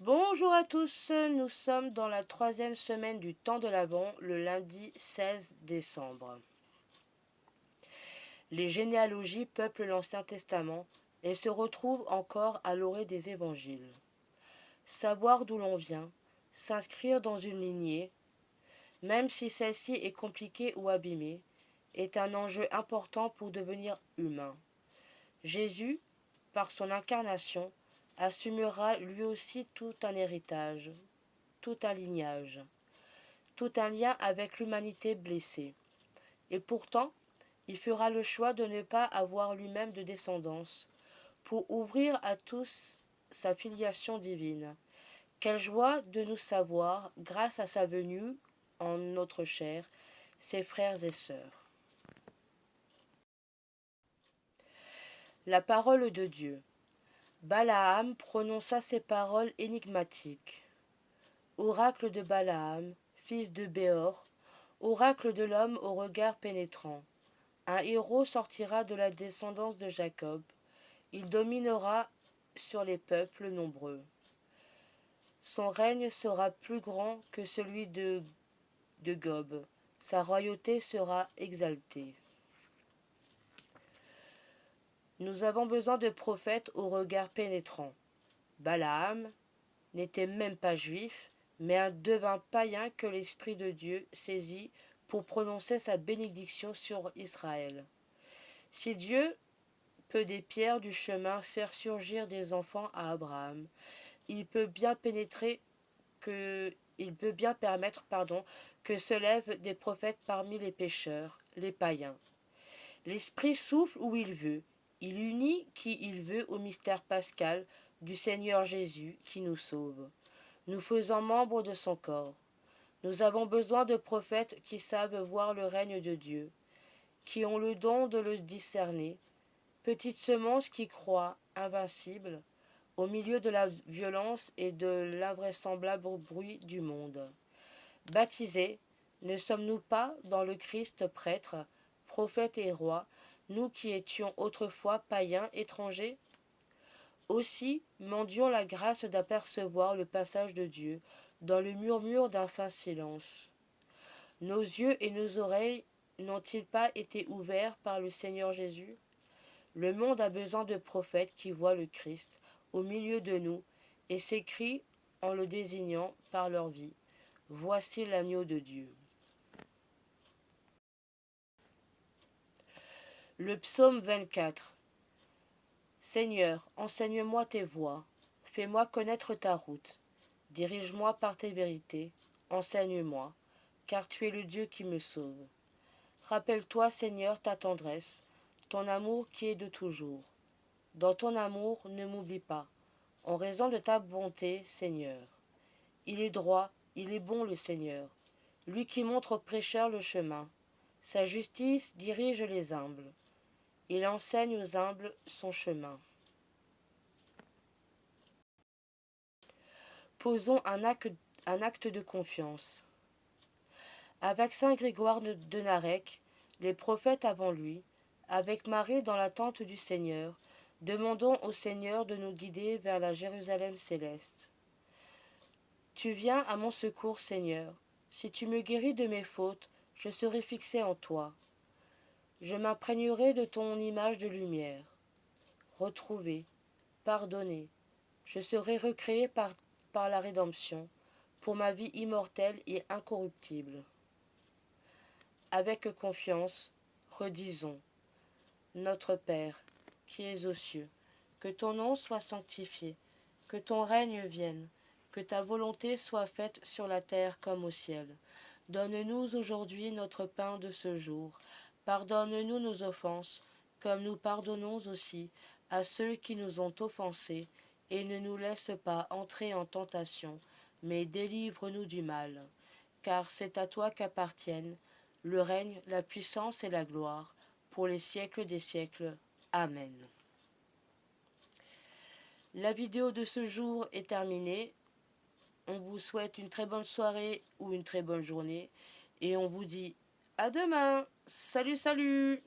Bonjour à tous, nous sommes dans la troisième semaine du temps de l'Avent, le lundi 16 décembre. Les généalogies peuplent l'Ancien Testament et se retrouvent encore à l'orée des évangiles. Savoir d'où l'on vient, s'inscrire dans une lignée, même si celle-ci est compliquée ou abîmée, est un enjeu important pour devenir humain. Jésus, par son incarnation, assumera lui aussi tout un héritage, tout un lignage, tout un lien avec l'humanité blessée. Et pourtant, il fera le choix de ne pas avoir lui-même de descendance, pour ouvrir à tous sa filiation divine. Quelle joie de nous savoir, grâce à sa venue en notre chair, ses frères et sœurs. La parole de Dieu. Balaam prononça ces paroles énigmatiques. Oracle de Balaam, fils de Béor, oracle de l'homme au regard pénétrant. Un héros sortira de la descendance de Jacob. Il dominera sur les peuples nombreux. Son règne sera plus grand que celui de Gob. Sa royauté sera exaltée. Nous avons besoin de prophètes au regard pénétrant. Balaam n'était même pas juif, mais un devin païen que l'Esprit de Dieu saisit pour prononcer sa bénédiction sur Israël. Si Dieu peut des pierres du chemin faire surgir des enfants à Abraham, il peut bien permettre que se lèvent des prophètes parmi les pécheurs, les païens. L'Esprit souffle où il veut. Il unit qui il veut au mystère pascal du Seigneur Jésus qui nous sauve, nous faisant membres de son corps. Nous avons besoin de prophètes qui savent voir le règne de Dieu, qui ont le don de le discerner, petite semence qui croît, invincible, au milieu de la violence et de l'invraisemblable bruit du monde. Baptisés, ne sommes-nous pas dans le Christ prêtre, prophète et roi, nous qui étions autrefois païens étrangers? Aussi mendions la grâce d'apercevoir le passage de Dieu dans le murmure d'un fin silence. Nos yeux et nos oreilles n'ont-ils pas été ouverts par le Seigneur Jésus? Le monde a besoin de prophètes qui voient le Christ au milieu de nous et s'écrient en le désignant par leur vie. Voici l'agneau de Dieu. Le psaume 24. Seigneur, enseigne-moi tes voies, fais-moi connaître ta route, dirige-moi par tes vérités, enseigne-moi, car tu es le Dieu qui me sauve. Rappelle-toi, Seigneur, ta tendresse, ton amour qui est de toujours. Dans ton amour, ne m'oublie pas, en raison de ta bonté, Seigneur. Il est droit, il est bon le Seigneur, lui qui montre aux prêcheurs le chemin. Sa justice dirige les humbles. Il enseigne aux humbles son chemin. Posons un acte de confiance. Avec saint Grégoire de Narec, les prophètes avant lui, avec Marie dans l'attente du Seigneur, demandons au Seigneur de nous guider vers la Jérusalem céleste. Tu viens à mon secours, Seigneur. Si tu me guéris de mes fautes, je serai fixé en toi. Je m'imprégnerai de ton image de lumière. Retrouvé, pardonné, je serai recréé par la rédemption, pour ma vie immortelle et incorruptible. Avec confiance, redisons, Notre Père, qui es aux cieux, que ton nom soit sanctifié, que ton règne vienne, que ta volonté soit faite sur la terre comme au ciel. Donne-nous aujourd'hui notre pain de ce jour. Pardonne-nous nos offenses, comme nous pardonnons aussi à ceux qui nous ont offensés, et ne nous laisse pas entrer en tentation, mais délivre-nous du mal. Car c'est à toi qu'appartiennent le règne, la puissance et la gloire, pour les siècles des siècles. Amen. La vidéo de ce jour est terminée. On vous souhaite une très bonne soirée ou une très bonne journée. Et on vous dit à demain. Salut, salut!